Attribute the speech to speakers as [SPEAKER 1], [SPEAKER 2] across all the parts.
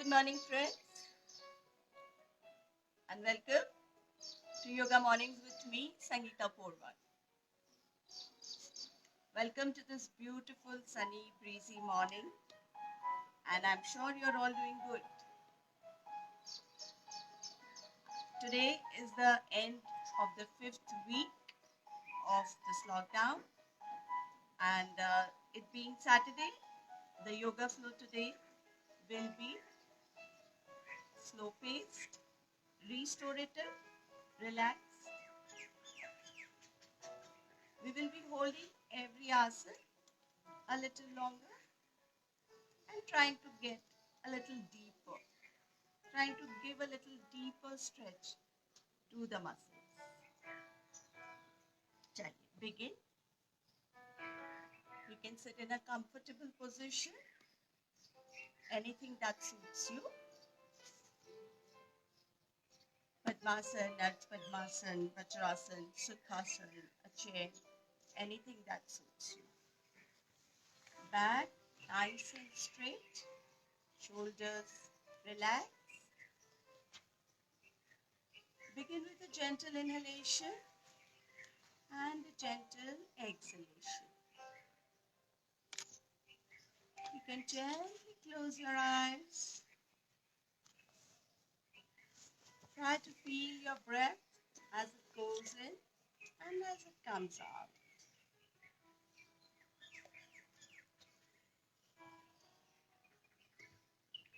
[SPEAKER 1] Good morning, friends, and welcome to Yoga Mornings with me, Sangeeta Porwal. Welcome to this beautiful, sunny, breezy morning, and I'm sure you're all doing good. Today is the end of the 5th week of this lockdown, and it being Saturday, the yoga flow today will be slow paced, restorative, relaxed. We will be holding every asana a little longer and trying to get a little deeper, trying to give a little deeper stretch to the muscles. Chaliye, begin. You can sit in a comfortable position, anything that suits you. Padmasana, Ardha Padmasana, Vajrasana, Sukhasana, a chair, anything that suits you. Back nice and straight, shoulders relaxed. Begin with a gentle inhalation and a gentle exhalation. You can gently close your eyes. Try to feel your breath as it goes in and as it comes out.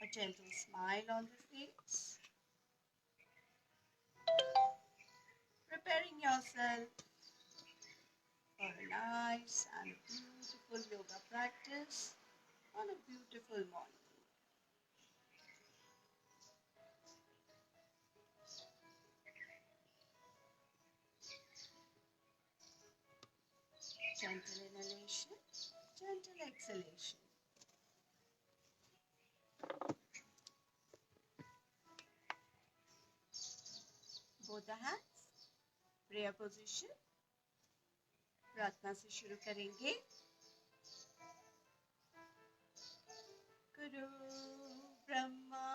[SPEAKER 1] A gentle smile on the face. Preparing yourself for a nice and beautiful yoga practice on a beautiful morning. Gentle inhalation, gentle exhalation. Both the hands, prayer position. प्रार्थना से शुरू करेंगे. गुरु ब्रह्मा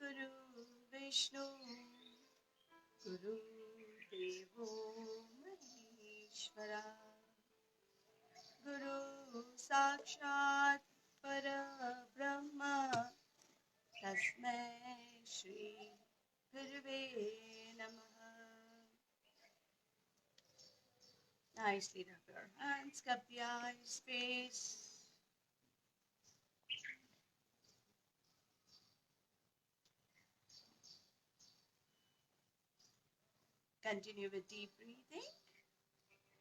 [SPEAKER 1] गुरु विष्णु गुरु देवो महेश्वरा गुरु साक्षात् परब्रह्म तस्मै श्री गुरुवे नमः. Nicely rub your hands, cup the eyes, face. Continue with deep breathing,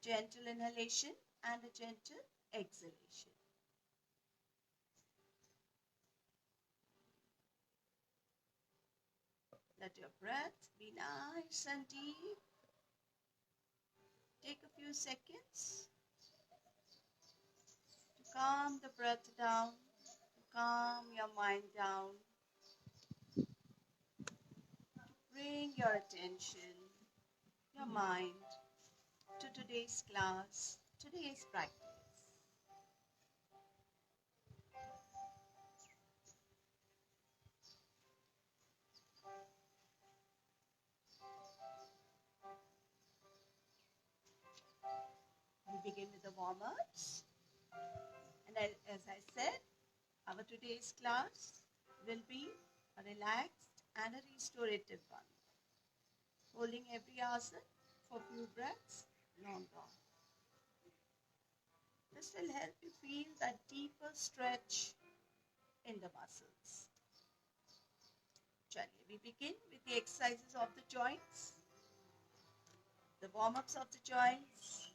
[SPEAKER 1] gentle inhalation and a gentle exhalation. Let your breath be nice and deep. Take a few seconds to calm the breath down, to calm your mind down, to bring your attention, your mind to today's class, today's practice. We begin with the warm-ups. And as I said, our today's class will be a relaxed and a restorative one. Holding every asana for a few breaths longer. This will help you feel that deeper stretch in the muscles. Chaliye, we begin with the exercises of the joints, the warm-ups of the joints.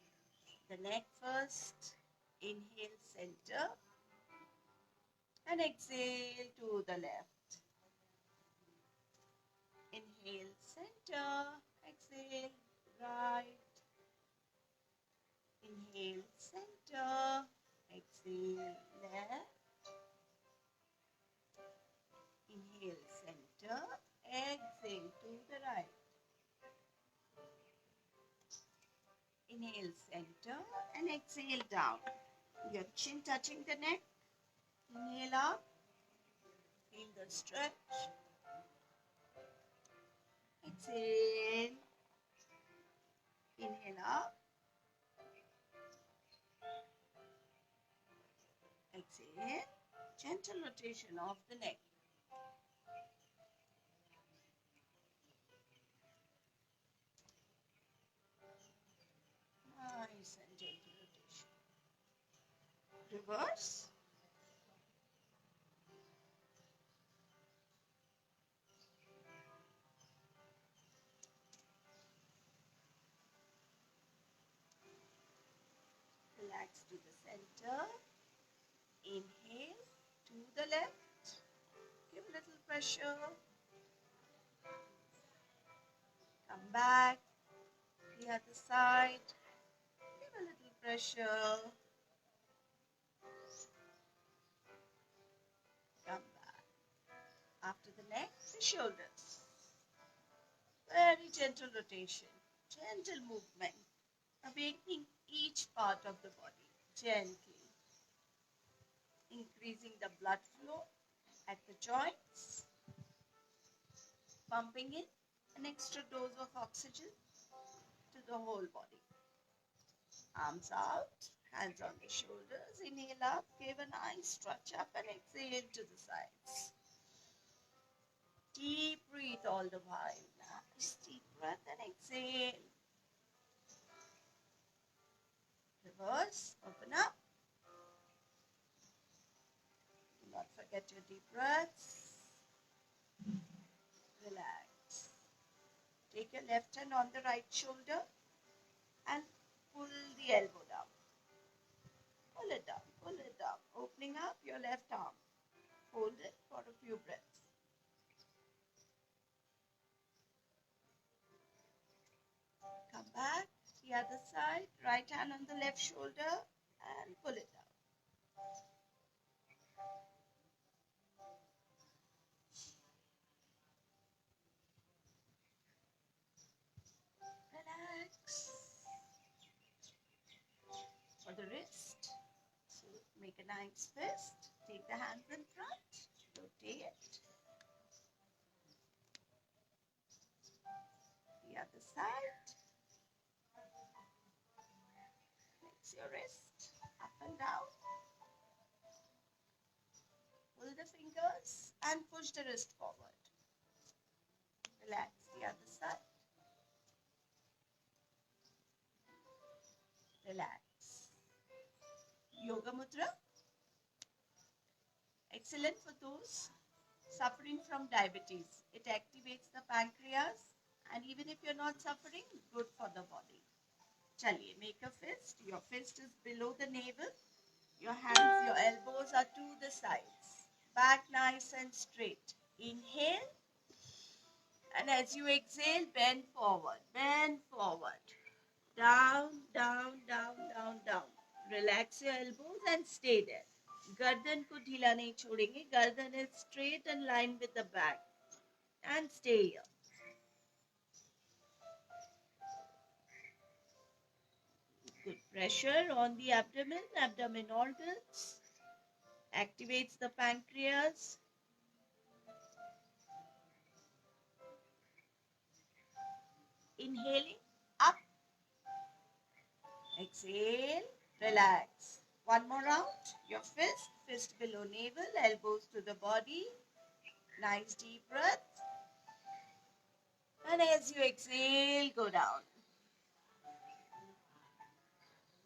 [SPEAKER 1] The neck first, inhale center and exhale to the left. Inhale center, exhale right. Inhale center, exhale left. Inhale center, exhale to the right. Inhale center and exhale down. Your chin touching the neck. Inhale up. in the stretch. Exhale. Inhale up. Exhale. Gentle rotation of the neck. Nice and gentle rotation. Reverse. Relax to the center. Inhale to the left. Give a little pressure. Come back. The other side. Give a little pressure. Come back. After the neck, the shoulders. Very gentle rotation. Gentle movement. Awakening each part of the body. Gently. Increasing the blood flow at the joints. Pumping in an extra dose of oxygen to the whole body. Arms out, hands on the shoulders. Inhale up, give a nice stretch up and exhale to the sides. Deep breathe all the while. Nice deep breath and exhale. Reverse, open up. Do not forget your deep breaths. Relax. Take your left hand on the right shoulder and pull the elbow down. Pull it down, pull it down. Opening up your left arm. Hold it for a few breaths. Come back, the other side. Right hand on the left shoulder and pull it down. Relax. For the wrist, so make a nice fist. Take the hands in front. Rotate. The other side. Flex your wrist up and down. Pull the fingers and push the wrist forward. Relax the other side. Relax. Yoga Mudra. Excellent for those suffering from diabetes. It activates the pancreas, and even if you're not suffering, good for the body. Chaliye, make a fist. Your fist is below the navel. Your hands, your elbows are to the sides. Back nice and straight. Inhale. And as you exhale, bend forward. Bend forward. Down, down, down, down, down. Relax your elbows and stay there. गर्दन को ढीला नहीं छोड़ेंगे. गर्दन is straight and lined with the back. And stay here. Good pressure on the abdomen, abdomen organs. Activates the pancreas. Inhaling up. Exhale. Relax. One more round. Your fist below navel, elbows to the body. Nice deep breath. And as you exhale, go down.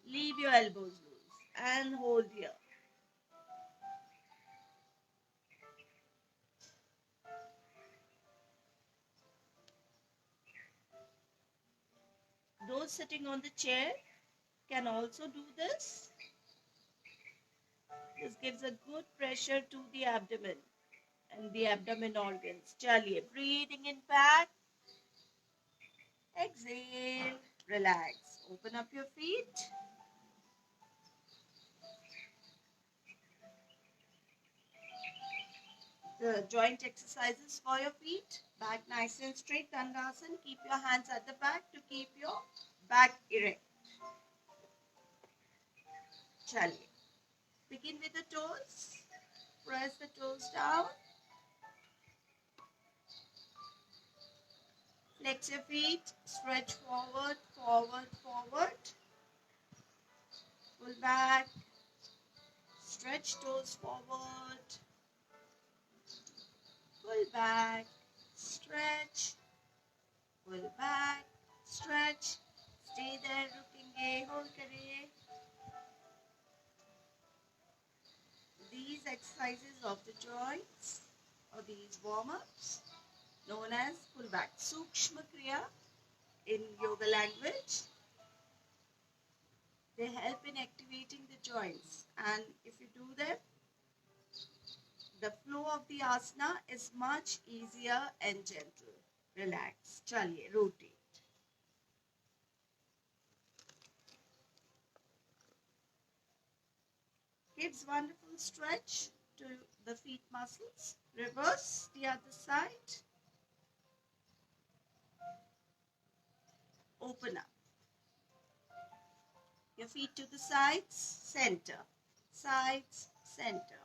[SPEAKER 1] Leave your elbows loose and hold here. Those sitting on the chair can also do this. This gives a good pressure to the abdomen and the abdomen organs. Chaliye, breathing in back. Exhale. Relax. Open up your feet. The joint exercises for your feet. Back nice and straight. Dandasana. Keep your hands at the back to keep your back erect. Chaliye. Begin with the toes. Press the toes down. Flex your feet, stretch forward, forward, forward. Pull back, stretch toes forward. Pull back, stretch, pull back, stretch. Stay there, रुकेंगे, hold करिए. These exercises of the joints or these warm-ups known as pull back. Sukshma Kriya in yoga language. They help in activating the joints, and if you do them, the flow of the asana is much easier and gentle. Relax. Chaliye, rotate. Gives wonderful stretch to the feet muscles. Reverse the other side. Open up. Your feet to the sides, center. Sides, center.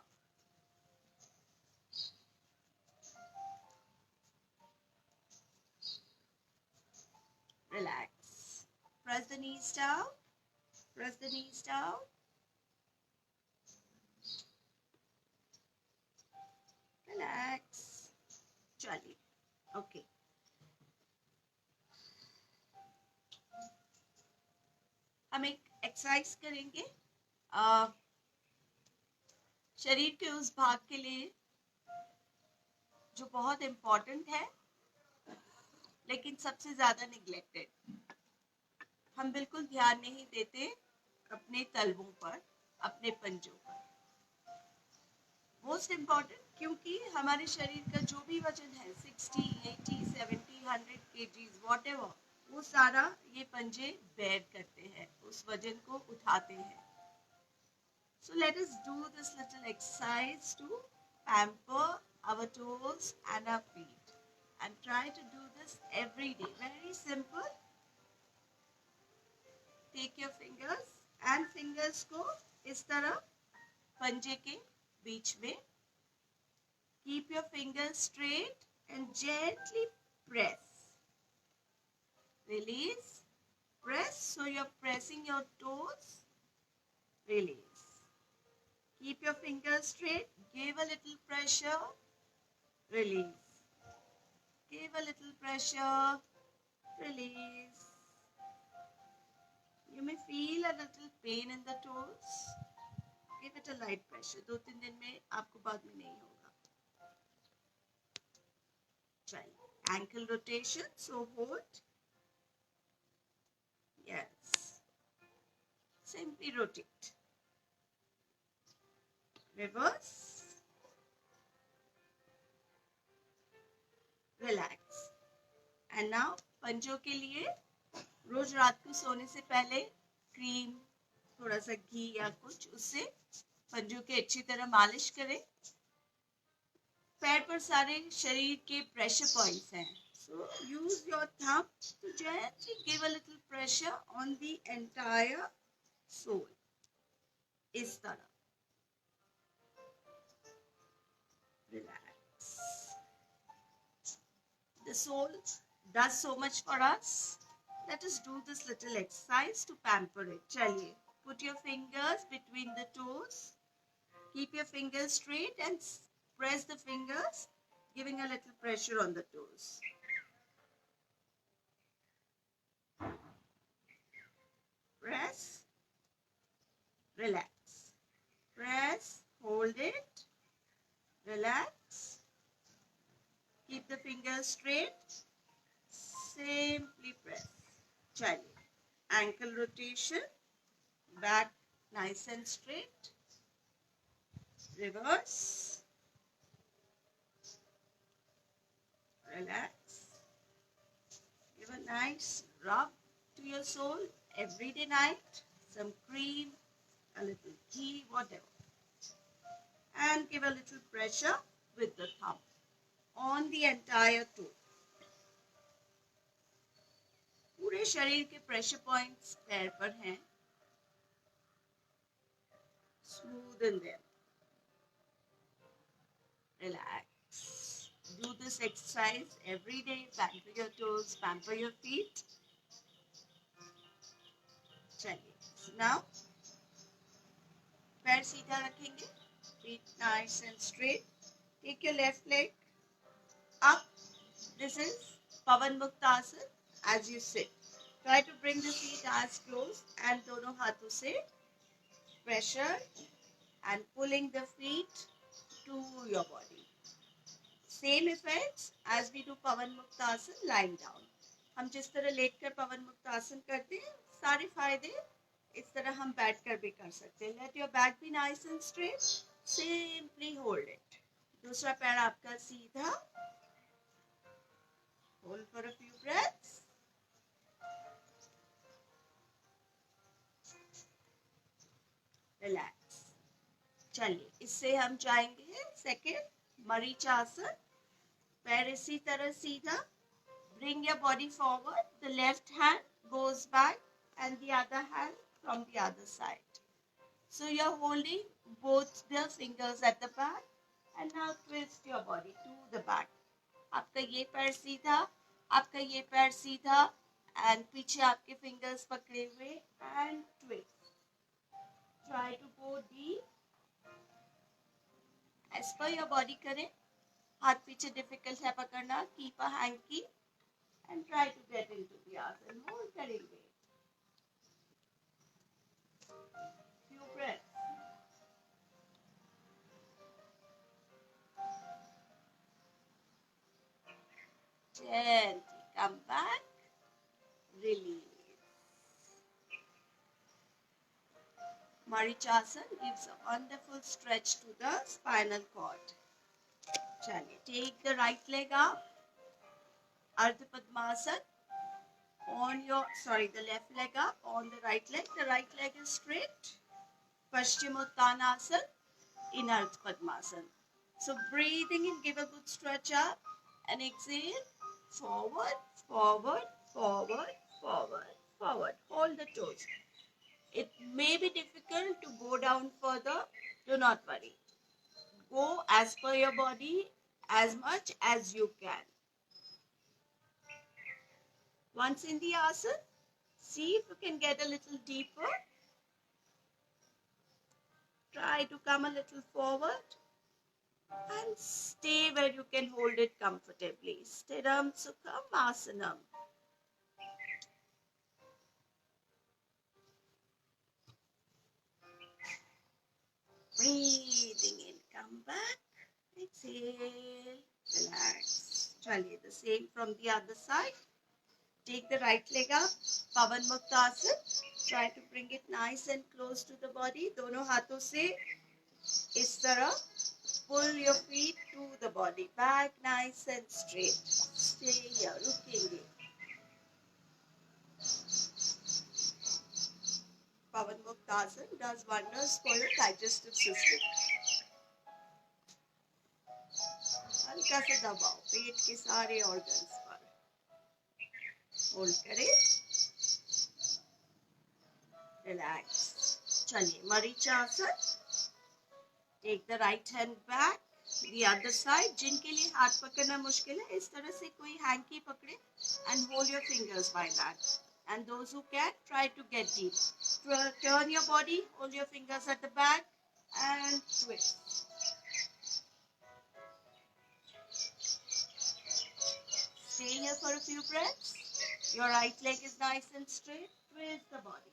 [SPEAKER 1] Relax. Press the knees down. Press the knees down. Relax. Chaliye. Okay. हम एक exercise करेंगे शरीर के उस भाग के लिए जो बहुत इम्पोर्टेंट है लेकिन सबसे ज्यादा निग्लेक्टेड. हम बिल्कुल ध्यान नहीं देते अपने तलवों पर, अपने पंजों पर. मोस्ट इम्पॉर्टेंट क्योंकि हमारे शरीर का जो भी वजन है 60, 80, 70, 100 kgs whatever, वो सारा ये पंजे बेयर करते हैं, उस वजन को उठाते हैं. So let us do this little exercise to pamper our toes and our feet, and try to do this every day. Very simple. Take your fingers and fingers को इस तरह पंजे के बीच में. Keep your fingers straight and gently press. Release. Press. So you're pressing your toes. Release. Keep your fingers straight. Give a little pressure. Release. Give a little pressure. Release. You may feel a little pain in the toes. Give it a light pressure. 2-3 दिन में आपको बाद में नहीं होगा. Try. Ankle rotation. So hold. Yes. Simply rotate. Reverse. Relax. And now पंजों के लिए रोज रात को सोने से पहले क्रीम, थोड़ा सा घी या कुछ, उससे पंजों के अच्छी तरह मालिश करें. पैर पर सारे शरीर के प्रेशर पॉइंट्स हैं. So use your thumb to gently give a little pressure on the entire sole. इस तरह. Relax. The sole does so much for us. Let us do this little exercise to pamper it. Chaliye. Put your fingers between the toes. Keep your fingers straight and press the fingers, giving a little pressure on the toes. Press. Relax. Press. Hold it. Relax. Keep the fingers straight. Simply press. Chaliye. Ankle rotation. Back nice and straight. Reverse. Relax. Give a nice rub to your sole every day night. Some cream, a little ghee, whatever. And give a little pressure with the thumb on the entire toe. पूरे शरीर के pressure points पैर पर हैं. Smoothen them. Relax. do this exercise every day. Pamper your toes, pamper your feet. चलिए. So now, पैर सीधा रखेंगे. Feet nice and straight. Take your left leg up. This is Pavan Muktasana as you sit. Try to bring the feet as close and दोनों हाथों से pressure and pulling the feet to your body. Same effects as we do Pavan Muktasana lying down. हम जिस तरह लेटकर पवन मुक्तासन करते हैं, सारे फायदे इस तरह हम बैठकर भी कर सकते हैं. Let your back be nice and straight. Simply hold it. दूसरा पैर आपका सीधा. Hold for a few breaths. Relax. चलिए, इससे हम जाएंगे सेकेंड मरीचासन. पैर इसी तरह सीधा. Bring your body forward. The left hand goes back and the other hand from the other side. So you're holding both the fingers at the back and now twist your body to the back. आपका ये पैर सीधा, आपका ये पैर सीधा and पीछे आपके fingers पकड़े हुए and twist. Try to go deep. As per your body करें. हाथ पीछे difficult है पकड़ना. Keep a hanky and try to get into the asana. Hold करेंगे. Few breaths. Gently come back. Release. Marichasana gives a wonderful stretch to the spinal cord. Chaliye. Take the right leg up. Ardha Padmasana. The left leg up on the right leg. The right leg is straight. Paschimottanasana in Ardha Padmasana. So breathing in, give a good stretch up and exhale. Forward, forward, forward, forward, forward. Hold the toes. It may be difficult to go down further. Do not worry. Go as per your body as much as you can. Once in the asana, see if you can get a little deeper. Try to come a little forward and stay where you can hold it comfortably. Stiram Sukham Asanam. Breathing in, come back, exhale, relax. Chaliye, the same from the other side. Take the right leg up, Pavan Muktasana. Try to bring it nice and close to the body. दोनों हाथों से इस तरह pull your feet to the body. Back nice and straight. Stay here, रुकेंगे. Pavan Muktasana does wonders for your digestive system. हल्का सा दबाओ पेट के सारे organs पर. Hold करें. Relax. चलिए Marichasana. Take the right hand back. The other side. जिनके लिए हाथ पकड़ना मुश्किल है, इस तरह से कोई hanky पकड़े and hold your fingers by that. And those who can, try to get deep. Turn your body, hold your fingers at the back and twist. Stay here for a few breaths. Your right leg is nice and straight. Twist the body.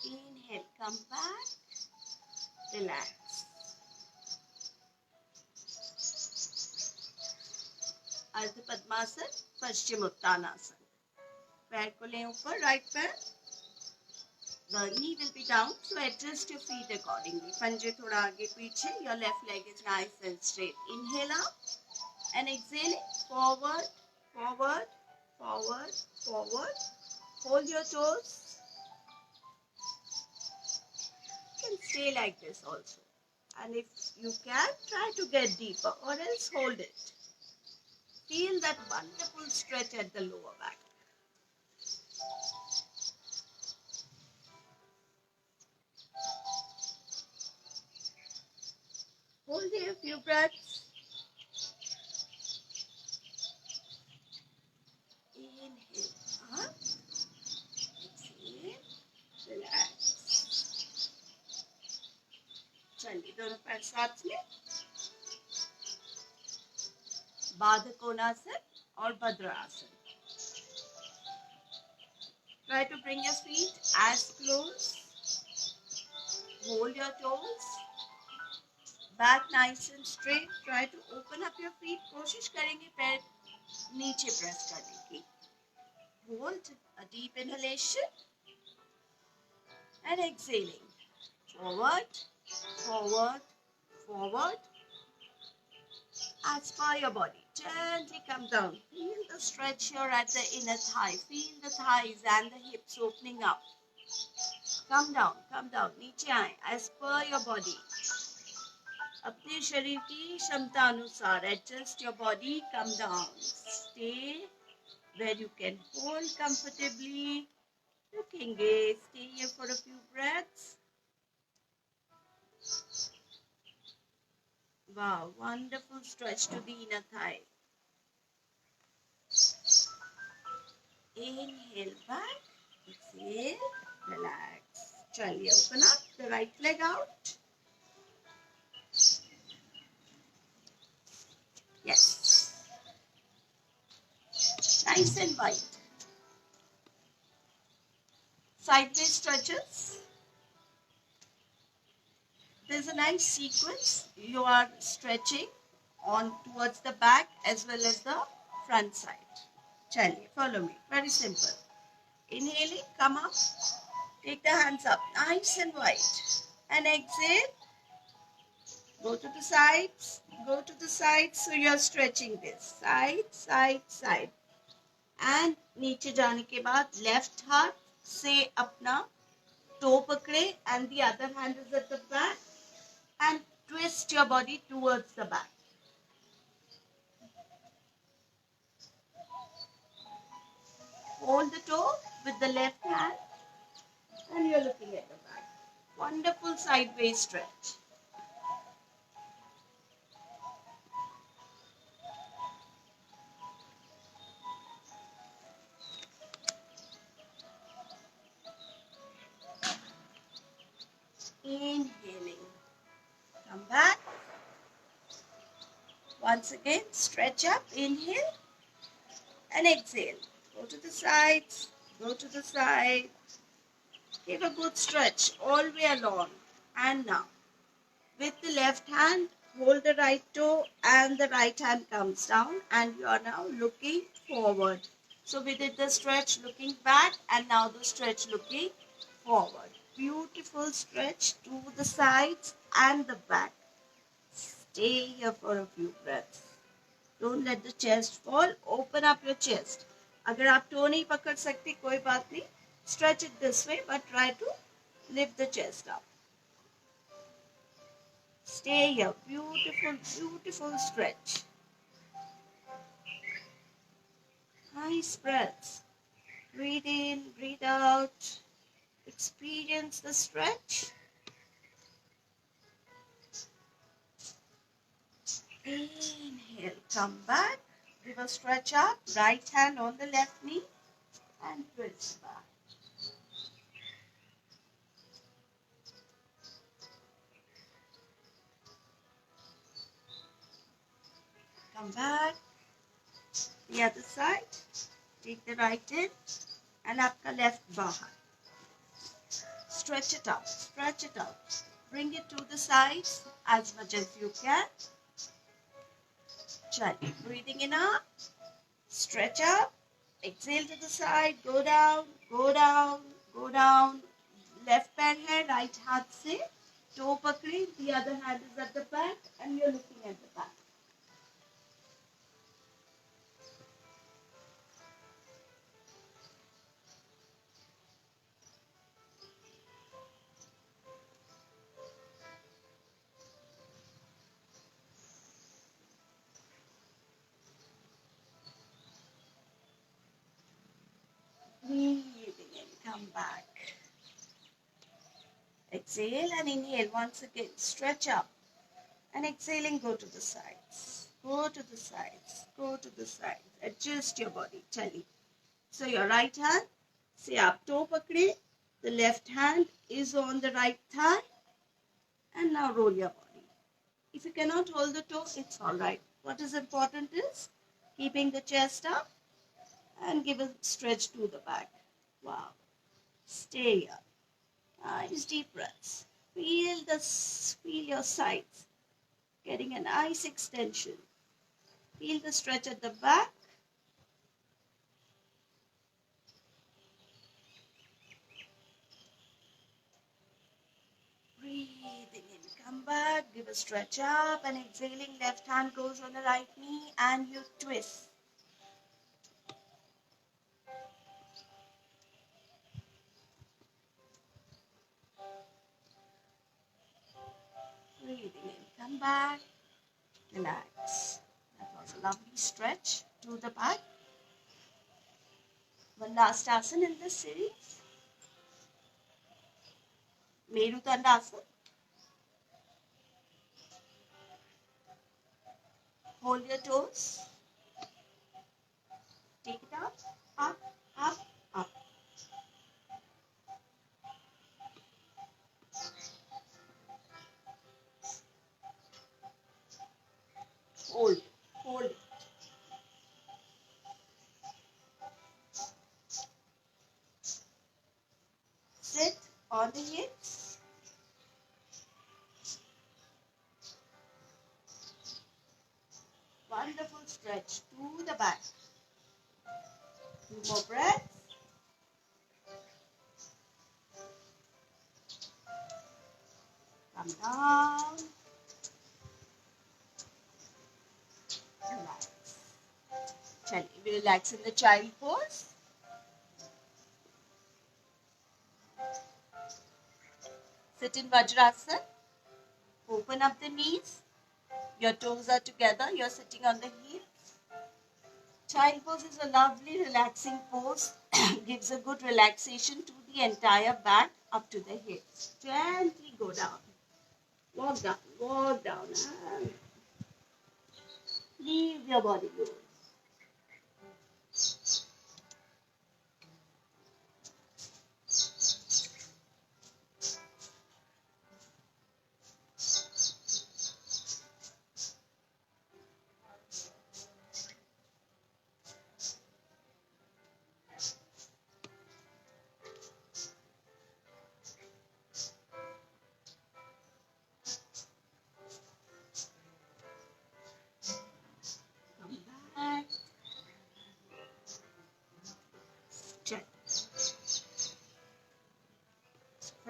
[SPEAKER 1] Inhale, come back. Relax. Ardha Padmasana, Paschimottanasana. पैर को लें ऊपर, right पैर. The knee will be down, so adjust your feet accordingly. पंजे थोड़ा आगे पीछे. Your left leg is nice and straight. Inhale up and exhale forward, forward, forward, forward. Hold your toes. You can stay like this also. And if you can, try to get deeper or else hold it. Feel that wonderful stretch at the lower back. हमारे साथ में बाधकोणासन और भद्रासन. Try to bring your feet as close. Hold your toes. Back nice and straight. Try to open up your feet. कोशिश करेंगे पैर नीचे press करने की. Hold a deep inhalation and exhaling. Forward, forward, forward. As per your body. Gently come down. Feel the stretch here at the inner thigh. Feel the thighs and the hips opening up. Come down, come down. नीचे आए. As per your body. अपने शरीर की क्षमता अनुसार adjust your body. Come down. Stay where you can hold comfortably. Ruकेंगे. Stay here for a few breaths. Wow, wonderful stretch to the inner thigh. Inhale back, exhale, relax. Chaliye, open up the right leg out. Yes. Nice and wide. Sideways stretches. There's a nice sequence. You are stretching on towards the back as well as the front side. Chaliye, follow me. Very simple. Inhaling, come up. Take the hands up, nice and wide. And exhale. Go to the sides. Go to the sides. So you are stretching this. Side, side, side. And नीचे जाने के बाद left हाथ से अपना toe पकड़े and the other hand is at the back. And twist your body towards the back. Hold the toe with the left hand and you're looking at the back. Wonderful sideways stretch. Inhaling. Come back. Once again, stretch up. Inhale and exhale. Go to the sides. Go to the side. Give a good stretch all the way along. And now, with the left hand, hold the right toe and the right hand comes down. And you are now looking forward. So we did the stretch looking back and now the stretch looking forward. Beautiful stretch to the sides and the back. Stay here for a few breaths. Don't let the chest fall. Open up your chest. अगर आप toe नहीं पकड़ सकते कोई बात नहीं. Stretch it this way but try to lift the chest up. Stay here. Beautiful, beautiful stretch. Nice breaths. Breathe in, breathe out. Experience the stretch. Inhale, come back. Give a stretch up. Right hand on the left knee and twist back. Come back. The other side. Take the right in and आपका left बाहर. Stretch it out. Stretch it out. Bring it to the sides as much as you can. Chaliye. Breathing in up. Stretch up. Exhale to the side. Go down. Go down. Go down. Left पैर है right हाथ से toe पकड़े. The other hand is at the back and you're looking at the back. Breathing in, come back. Exhale and inhale once again. Stretch up. And exhaling, go to the sides. Go to the sides. Go to the sides. Adjust your body. Chaliye. So your right hand, से आप toe पकड़े. The left hand is on the right thigh. And now roll your body. If you cannot hold the toe, it's all right. What is important is keeping the chest up and give a stretch to the back. Wow. Stay here. Nice deep breaths. Feel your sides getting a nice extension. Feel the stretch at the back. Breathing in, come back, give a stretch up, and exhaling, left hand goes on the right knee and you twist. Breathing in, come back, relax. That was a lovely stretch to the back. One last asana in this series. Merutandasana. Hold your toes. Take it up, up, up, up. Hold, hold it. Sit on the hips. Wonderful stretch to the back. 2 more breaths. Come down. Relax. We relax in the child pose. Sit in Vajrasana. Open up the knees. Your toes are together. You're sitting on the heels. Child pose is a lovely relaxing pose. Gives a good relaxation to the entire back up to the hips. Gently go down. Walk down. Walk down. And leave your body go.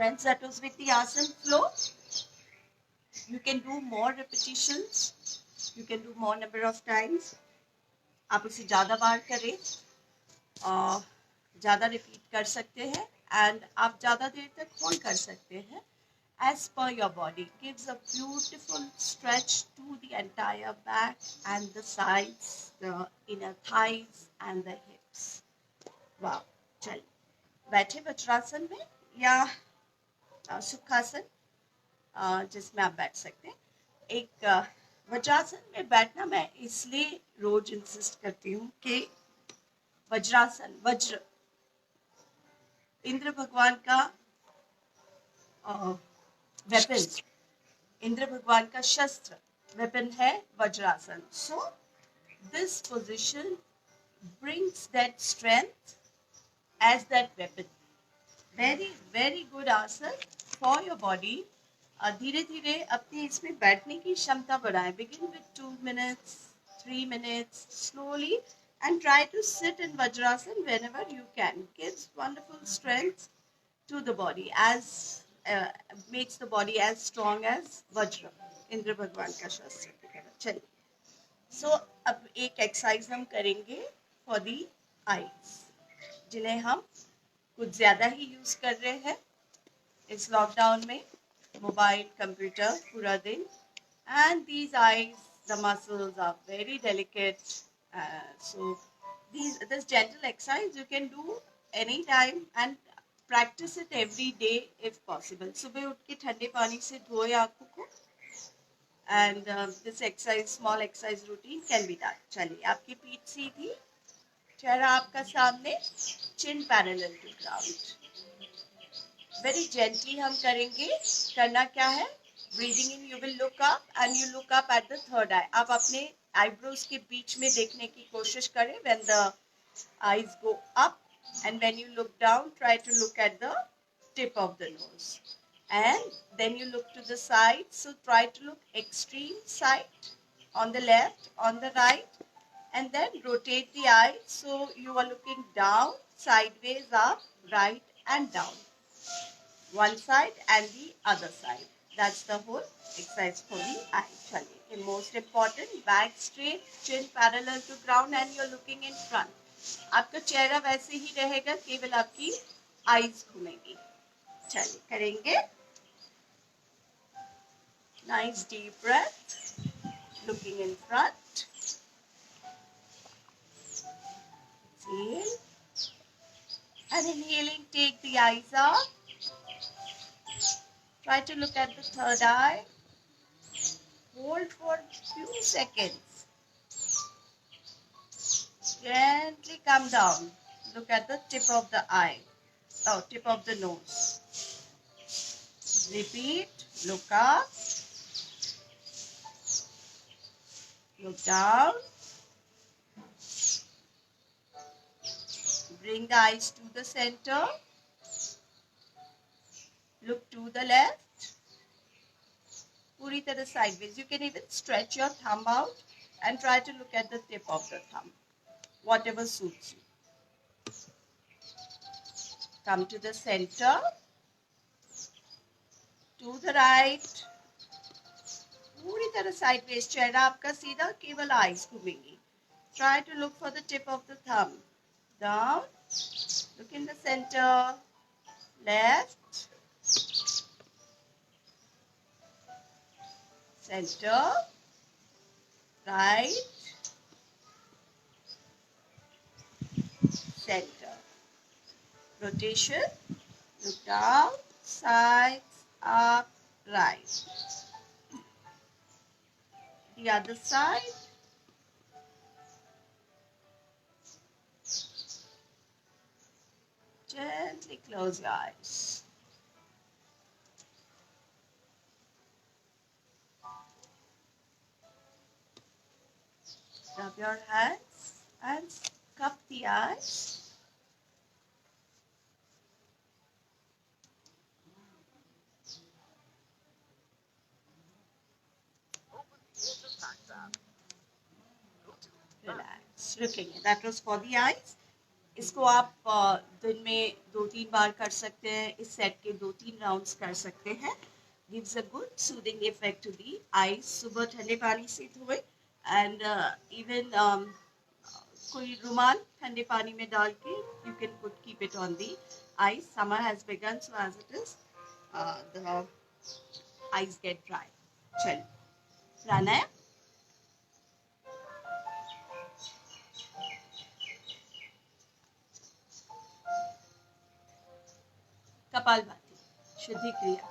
[SPEAKER 1] Friends, that was with the asana flow. You can do more repetitions. You can do more number of times. आप उसे ज़्यादा बार करें, ज़्यादा repeat कर सकते हैं, and आप ज़्यादा देर तक होल्ड कर सकते हैं. As per your body, gives a beautiful stretch to the entire back and the sides, the inner thighs and the hips. Wow, चलिए बैठे वज्रासन में या सुखासन जिसमें आप बैठ सकते हैं. एक वज्रासन में बैठना मैं इसलिए रोज इंसिस्ट करती हूँ कि वज्रासन, वज्र इंद्र भगवान का वेपन, इंद्र भगवान का शस्त्र वेपन है vajrasana. So this position brings that strength as that weapon. Very, very good asana for your body. धीरे धीरे अपने इसमें बैठने की क्षमता बढ़ाएं. Begin with 2 minutes, 3 minutes, slowly, and try to sit in Vajrasana whenever you can. Gives wonderful strength to the body, as makes the body as strong as Vajra, Indra भगवान का शस्त्र की तरह. चलिए. So अब एक एक्सरसाइज हम करेंगे for the eyes, जिन्हें हम कुछ ज़्यादा ही यूज़ कर रहे हैं इस लॉकडाउन में. मोबाइल, कंप्यूटर पूरा दिन. And these eyes, the muscles are very delicate. So this gentle exercise you can do anytime and practice it every day if possible. सुबह उठ के ठंडे पानी से धोए आँखों को. And this exercise, small exercise routine can be done. चलिए, आपकी पीठ सीधी, चेहरा आपका सामने, chin parallel to ground. Very gently हम करेंगे. करना क्या है? Breathing in, you will look up and you look up at the third eye. आप अपने eyebrows के बीच में देखने की कोशिश करें when the eyes go up, and when you look down, try to look at the tip of the nose. And then you look to the side, so try to look extreme side, on the left, on the right, and then rotate the eye so you are looking down, sideways, up, right and down. One side and the other side. That's the whole exercise for the eye. Chaliye. And most important, back straight, chin parallel to ground, and you're looking in front. आपका चेहरा वैसे ही रहेगा, केवल आपकी eyes घूमेगी. चलिए करेंगे. Nice deep breath, looking in front. Exhale. And inhaling, take the eyes up. Try to look at the third eye. Hold for a few seconds. Gently come down. Look at the tip of the eye. Oh, tip of the nose. Repeat. Look up. Look down. Bring the eyes to the center. Look to the left. पूरी तरह sideways. You can even stretch your thumb out and try to look at the tip of the thumb. Whatever suits you. Come to the center. To the right. पूरी तरह sideways. चेहरा आपका सीधा, केवल eyes घूमेंगी. Try to look for the tip of the thumb. Down. Look in the center. Left. Center. Right. Center. Rotation. Look down. Sides. Up. Right. The other side. Gently close your eyes. Rub your hands and cup the eyes. Relax. रुकेंगे. That was for the eyes. इसको आप दिन में 2-3 बार कर सकते हैं. इस set के 2-3 राउंड्स कर सकते हैं. Gives a good soothing effect to the eyes. सुबह ठंडे पानी से धोए and even कोई रुमाल ठंडे पानी में डाल के you can keep it on the eyes. Summer has begun, so as it is, the eyes get dry. चलिए प्राणायाम. कपालभाति शुद्धि क्रिया.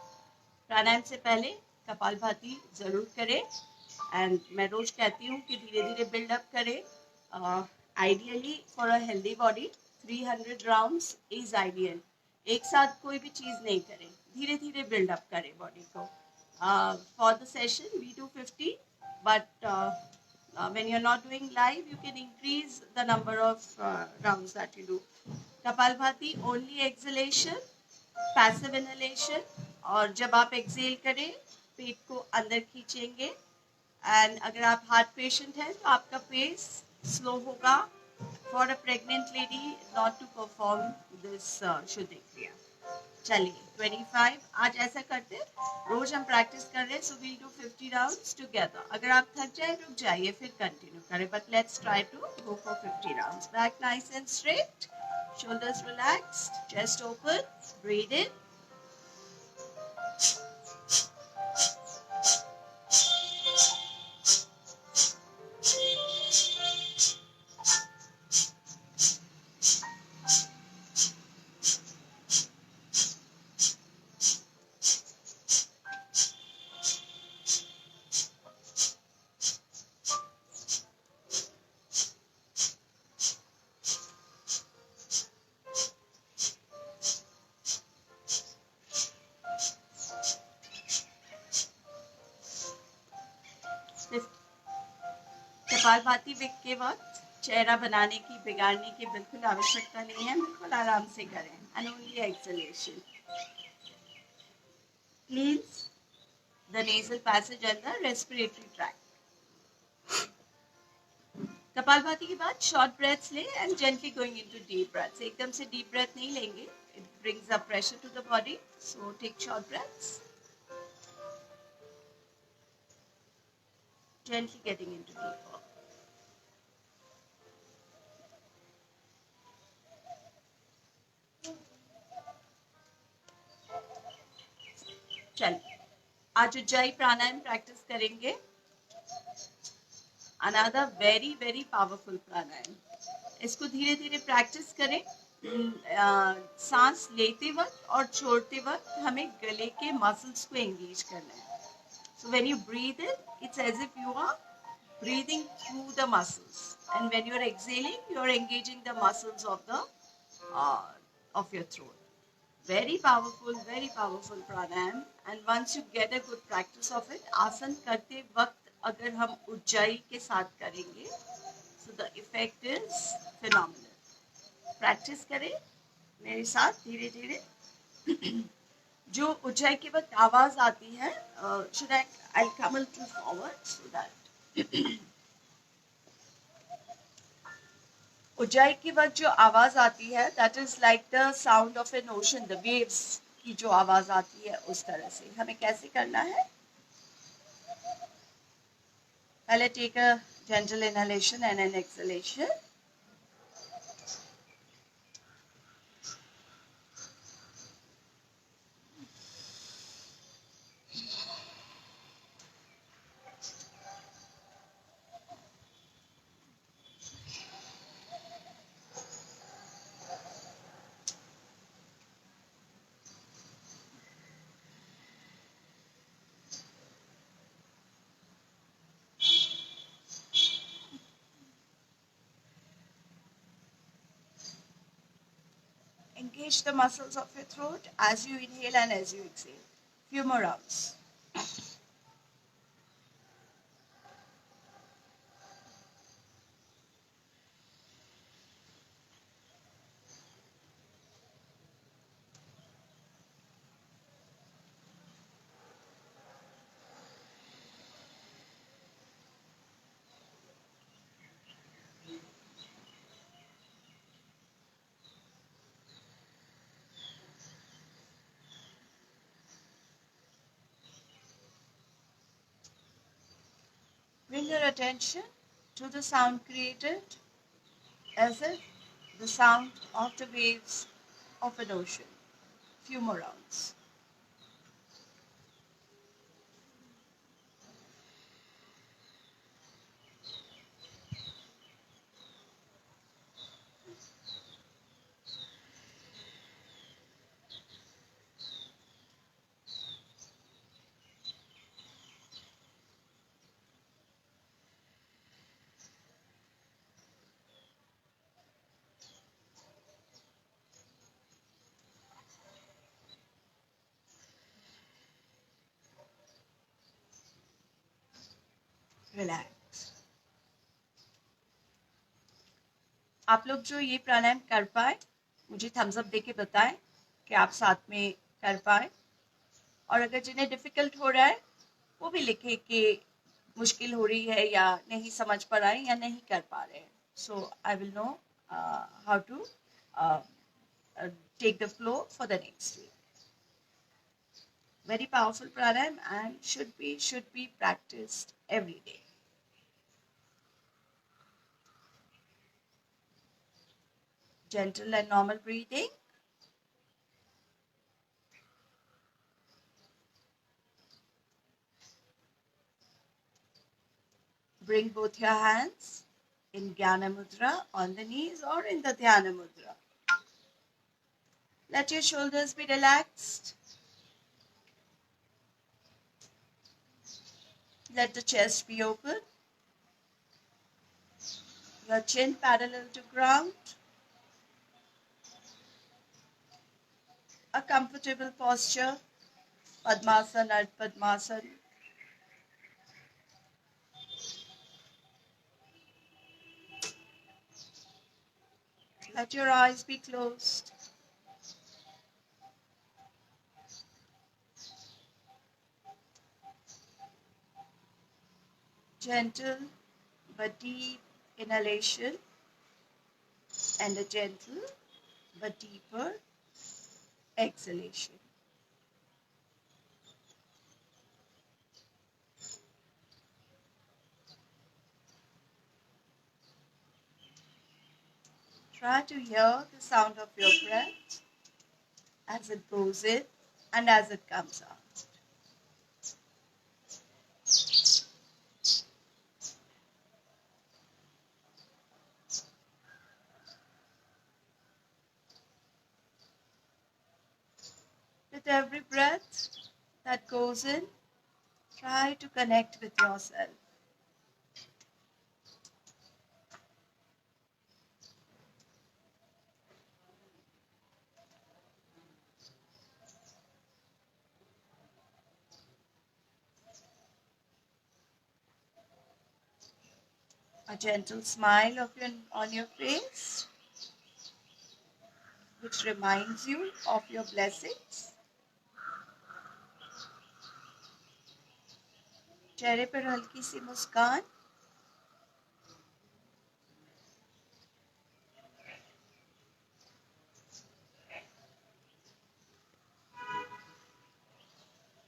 [SPEAKER 1] प्राणायाम से पहले कपालभाति जरूर करें. एंड मैं रोज कहती हूँ कि धीरे धीरे बिल्डअप करें. Ideally for a healthy body 300 rounds is ideal. एक साथ कोई भी चीज़ नहीं करें, धीरे धीरे बिल्डअप करें बॉडी को. For the session we do 50, but when you're not doing live, you can increase the number of rounds that you do. Kapalbhati only acceleration, passive inhalation. और जब आप एक्सेल करें पेट को अंदर खींचेंगे. एंड अगर आप हार्ट पेशेंट हैं तो आपका पेस स्लो होगा. For a pregnant lady not to perform this shuddhi kriya. चलिए 25 आज ऐसा करते हैं. रोज हम प्रैक्टिस कर रहे हैं, so we'll do 50 rounds together. अगर आप थक जाए रुक जाइए, फिर कंटिन्यू करें. But let's try to go for 50 rounds. Back nice and straight. Shoulders relaxed, chest open, breathe in. Kapalbhati के वक्त चेहरा बनाने की, बिगाड़ने की बिल्कुल आवश्यकता नहीं है. बिल्कुल आराम से करें. And only exhalation. Cleans the nasal passage and the respiratory tract. Kapalbhati के बाद शॉर्ट ब्रेथ्स लें and gently going into deep breaths. एकदम से डीप ब्रेथ नहीं लेंगे. It brings up pressure to the body. So take short breaths. Gently getting into deeper. चलिए आज Ujjayi pranayama practice करेंगे. Another very very powerful pranayama. इसको धीरे धीरे प्रैक्टिस करें. सांस लेते वक्त और छोड़ते वक्त हमें गले के मसल्स को एंगेज करना है. So when you breathe in, it's as if you are breathing through the muscles, and when you are exhaling, you are engaging the muscles of your throat. Very powerful pranayam. And once you get a good practice of it, आसन करते वक्त अगर हम उज्जाई के साथ करेंगे, so the effect is phenomenal. Practice करें मेरे साथ धीरे धीरे. जो उज्जाई के वक्त आवाज आती है, should I'll come a little forward so that Ujjayi के वक्त जो आवाज आती है, that is like the sound of an ocean, the waves की जो आवाज आती है उस तरह से. हमें कैसे करना है? पहले take a gentle inhalation and an exhalation. Engage the muscles of your throat as you inhale and as you exhale. Few more rounds. Bring your attention to the sound created as if the sound of the waves of an ocean. Few more rounds. Relax. आप लोग जो ये प्राणायाम कर पाए, मुझे Thums up देके बताएं कि आप साथ में कर पाए. और अगर जिन्हें डिफिकल्ट हो रहा है वो भी लिखे कि मुश्किल हो रही है या नहीं समझ पा रहे हैं या नहीं कर पा रहे हैं. So I will know how to take the flow for the next week. Very powerful pranayam and should be practiced every day. Gentle and normal breathing. Bring both your hands in Jnana Mudra on the knees or in the Dhyana Mudra. Let your shoulders be relaxed. Let the chest be open. Your chin parallel to ground. A comfortable posture, Padmasana, Ardha Padmasana. Let your eyes be closed. Gentle but deep inhalation and a gentle but deeper exhalation. Try to hear the sound of your breath as it goes in and as it comes out. With every breath that goes in, try to connect with yourself. A gentle smile on your face, which reminds you of your blessings. चेहरे पर हल्की सी मुस्कान.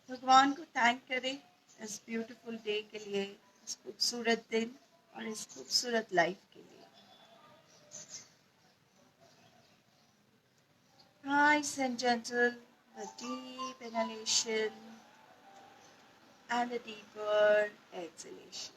[SPEAKER 1] भगवान को thank करें इस beautiful day के लिए, इस खूबसूरत दिन और इस खूबसूरत लाइफ के लिए. Nice and gentle, a deep inhalation and a deeper exhalation.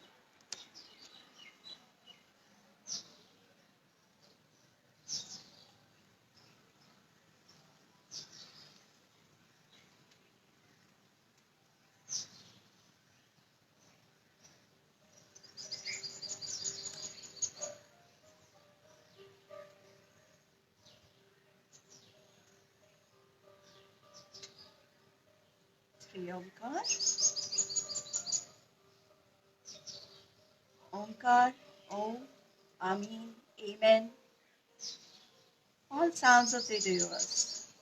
[SPEAKER 1] Three Omkar. Omkar, Om, Amin, Amen. All sounds of the universe.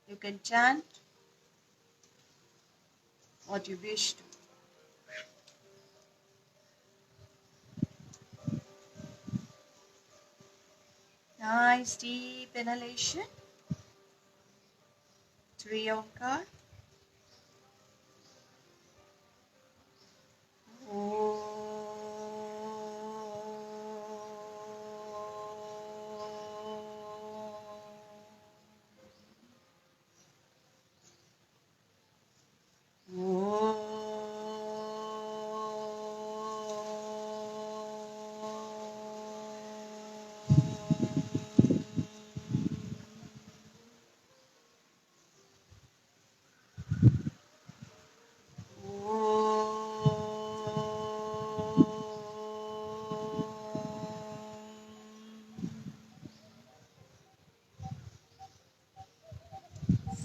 [SPEAKER 1] You can chant what you wish to. Nice deep inhalation. Three Omkar.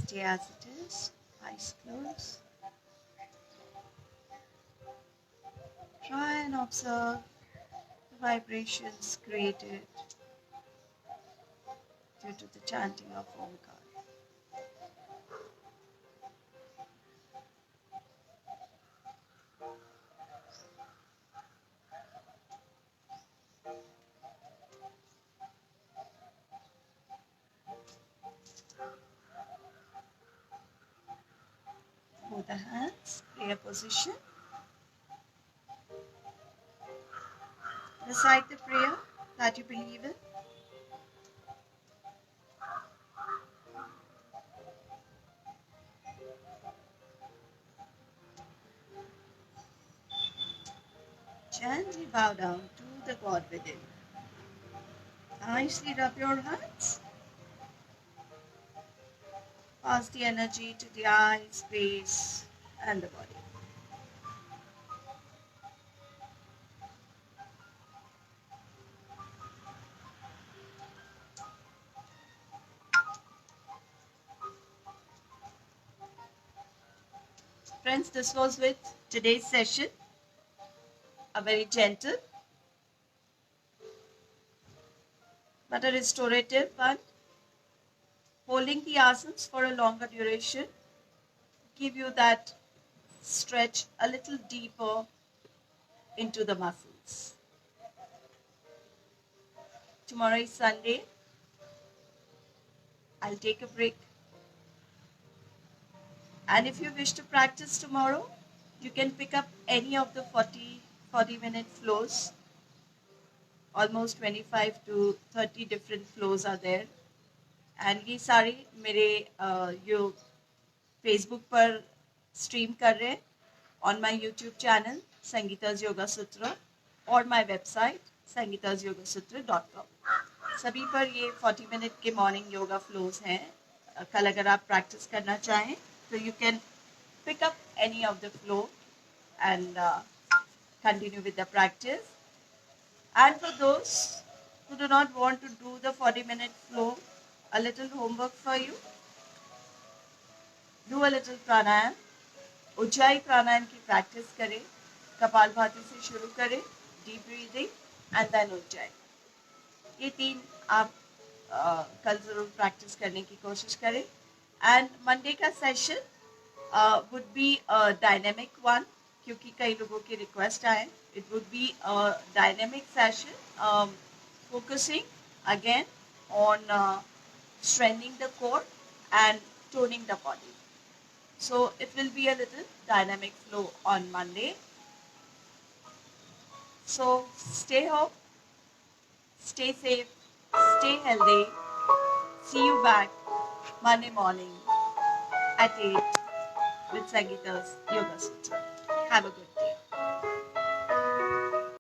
[SPEAKER 1] Stay as it is, eyes closed. Try and observe the vibrations created due to the chanting of Omkar. Hold the hands, prayer position. Recite the prayer that you believe in. Gently bow down to the God within. Nicely rub your hands. Pass the energy to the eyes, face, and the body. Friends, this was with today's session. A very gentle but a restorative one. Holding the asanas for a longer duration give you that stretch a little deeper into the muscles. Tomorrow is Sunday. I'll take a break. And if you wish to practice tomorrow, you can pick up any of the 40-minute flows. Almost 25 to 30 different flows are there. And ये सारे मेरे यो Facebook पर stream कर रहे हैं on my YouTube channel Sangeeta's Yoga Sutra और my website sangeetasyogasutra.com. सभी पर ये 40 मिनट के मॉर्निंग योगा फ्लोज हैं. कल अगर आप प्रैक्टिस करना चाहें तो you can pick up any of the flow and continue with the practice. And for those who do not want to do the 40-minute flow, a little homework for you. Do a little pranayam. ऊंचाई प्राणायाम की practice करें. कपालभाति से शुरू करें, deep breathing and then ऊंचाई. ये 3 आप कल जरूर प्रैक्टिस करने की कोशिश करें. एंड मंडे का session would be a dynamic one, क्योंकि कई लोगों की रिक्वेस्ट आए. It would be a dynamic session focusing again on strengthening the core and toning the body. So it will be a little dynamic flow on Monday. So stay home, stay safe, stay healthy. See you back Monday morning at 8 with Sangeeta's Yoga Sutra. Have a good day.